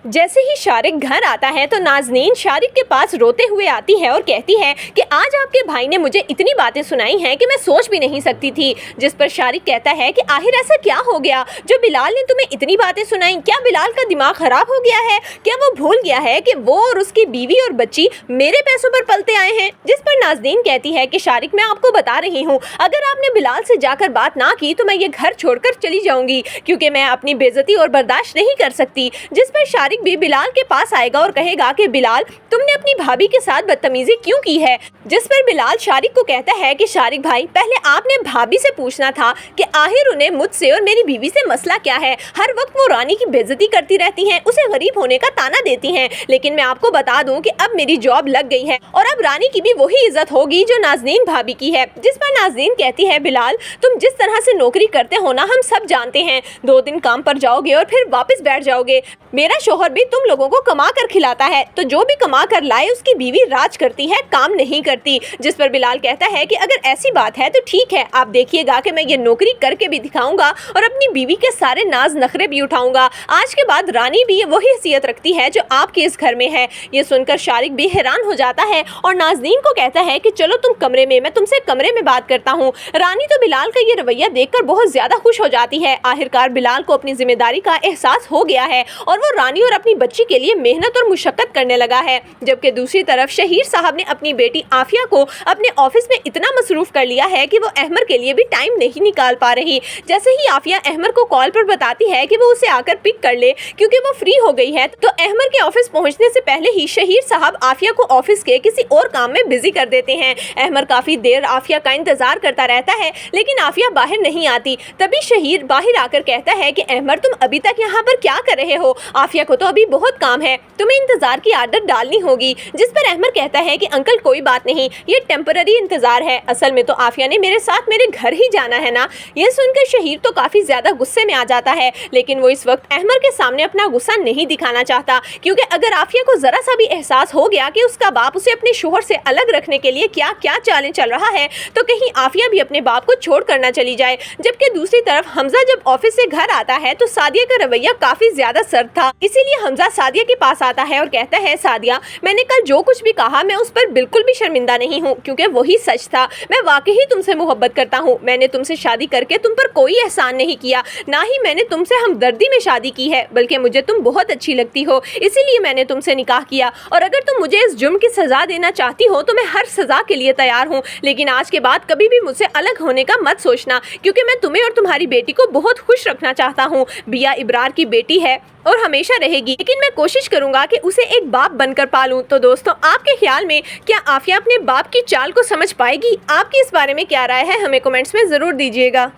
जैसे ही शारिक घर आता है तो नाज़नीन शारिक के पास रोते हुए आती है और कहती है कि आज आपके भाई ने मुझे इतनी बातें सुनाई हैं कि मैं सोच भी नहीं सकती थी। जिस पर शारिक कहता है कि आखिर ऐसा क्या हो गया जो बिलाल ने तुम्हें इतनी बातें सुनाई? क्या बिलाल का दिमाग खराब हो गया है? क्या वो भूल गया है कि वो और उसकी बीवी और बच्ची मेरे पैसों पर पलते आए हैं? जिस पर नाज़नीन कहती है कि शारिक, मैं आपको बता रही हूँ, अगर आपने बिलाल से जाकर बात ना की तो मैं ये घर छोड़कर चली जाऊंगी, क्योंकि मैं अपनी बेइज्जती और बर्दाश्त नहीं कर सकती। जिस पर शारिक भी बिलाल के पास आएगा और कहेगा कि बिलाल, तुमने अपनी भाभी के साथ बदतमीजी क्यों की है? जिस पर बिलाल शारिक को कहता है कि शारिक भाई, पहले आपने भाभी से पूछना था कि आखिर उन्हें मुझसे और मेरी बीवी से मसला क्या है। हर वक्त वो रानी की बेइज्जती करती रहती हैं, उसे गरीब होने का ताना देती हैं, लेकिन मैं आपको बता दूं कि अब मेरी जॉब लग गई है और अब रानी की भी वही इज्जत होगी जो नाज़नीन भाभी की है। जिस पर नाज़नीन कहती है, बिलाल, तुम जिस तरह से नौकरी करते हो ना, हम सब जानते हैं। 2 दिन काम पर जाओगे और फिर वापस बैठ जाओगे। मेरा शोहर भी तुम लोगों को कमा कर खिलाता है, तो जो भी कमा कर लाए उसकी बीवी राज करती है, काम नहीं करती। जिस पर बिलाल कहता है कि अगर ऐसी बात है तो ठीक है, आप देखिएगा कि मैं ये नौकरी करके भी दिखाऊंगा और अपनी बीवी के सारे नाज नखरे भी उठाऊंगा। आज के बाद रानी भी वही हैसियत रखती है जो आपके इस घर में है। ये सुनकर शारिक भी हैरान हो जाता है और नाज़नीन को कहता है कि चलो तुम कमरे में, मैं तुमसे कमरे में बात करता हूँ। रानी तो बिलाल का ये रवैया देखकर बहुत ज्यादा खुश हो जाती है। आखिरकार बिलाल को अपनी जिम्मेदारी का एहसास हो गया है और वो रानी और अपनी बच्ची के लिए मेहनत और मुशक्कत करने लगा है। जबकि दूसरी तरफ शहीर साहब ने अपनी बेटी आफिया को अपने ऑफिस में इतना मसरूफ कर लिया है कि वो अहमर के लिए भी टाइम नहीं निकाल पा रही। जैसे ही आफिया अहमर को कॉल पर बताती है कि वो उसे आकर पिक कर ले क्योंकि वो फ्री हो गई है, तो अहमर के ऑफिस पहुंचने से पहले ही शहीर साहब आफिया को ऑफिस के किसी और काम में बिजी कर देते हैं। अहमर काफी देर आफिया का इंतजार करता रहता है, लेकिन आफिया बाहर नहीं आती। तभी शहीर बाहर आकर कहता है कि अहमर, तुम अभी तक यहाँ पर क्या कर रहे हो? आफिया को तो अभी बहुत काम है, तुम्हें इंतजार की आदत डालनी होगी। जिस पर अहमर कहता है कि अंकल कोई बात नहीं, ये टेम्पररी इंतजार है, असल में तो आफिया ने मेरे साथ मेरे घर ही जाना है ना। ये सुनकर शहीर तो काफी ज्यादा गुस्से में आ जाता है, लेकिन वो इस वक्त अहमर के सामने अपना गुस्सा नहीं दिखाना चाहता, क्योंकि अगर आफिया को जरा सा भी एहसास हो गया कि उसका बाप उसे अपने शोहर से अलग रखने के लिए क्या क्या चालें चल रहा है, तो कहीं आफिया भी अपने बाप को छोड़ कर ना चली जाए। जबकि दूसरी तरफ हमजा जब ऑफिस से घर आता है तो सादिया का रवैया काफी ज्यादा सर्द था, इसीलिए हमजा सादिया के पास आता है और कहता है, सादिया, मैंने कल जो कुछ भी कहा मैं उस पर बिल्कुल भी शर्मिंदा नहीं हूँ, क्योंकि वही सच था। मैं वाकई ही तुमसे मोहब्बत करता हूँ। मैंने तुमसे शादी करके तुम पर कोई एहसान नहीं किया, ना ही मैंने तुमसे हमदर्दी में शादी की है, बल्कि मुझे तुम बहुत अच्छी लगती हो, इसीलिए मैंने तुमसे निकाह किया। और अगर तुम मुझे इस जुर्म की सजा देना चाहती हो तो मैं हर सजा के लिए तैयार हूँ, लेकिन आज के बाद कभी भी मुझसे अलग होने का मत सोचना, क्योंकि मैं तुम्हें और तुम्हारी बेटी को बहुत खुश रखना चाहता हूँ। बिया इब्रार की बेटी है और हमेशा रहेगी, लेकिन मैं कोशिश करूंगा कि उसे एक बाप बनकर पालूं। तो दोस्तों, आपके ख्याल में क्या आफिया अपने बाप की चाल को समझ पाएगी? आपकी इस बारे में क्या राय है? हमें कमेंट्स में जरूर दीजिएगा।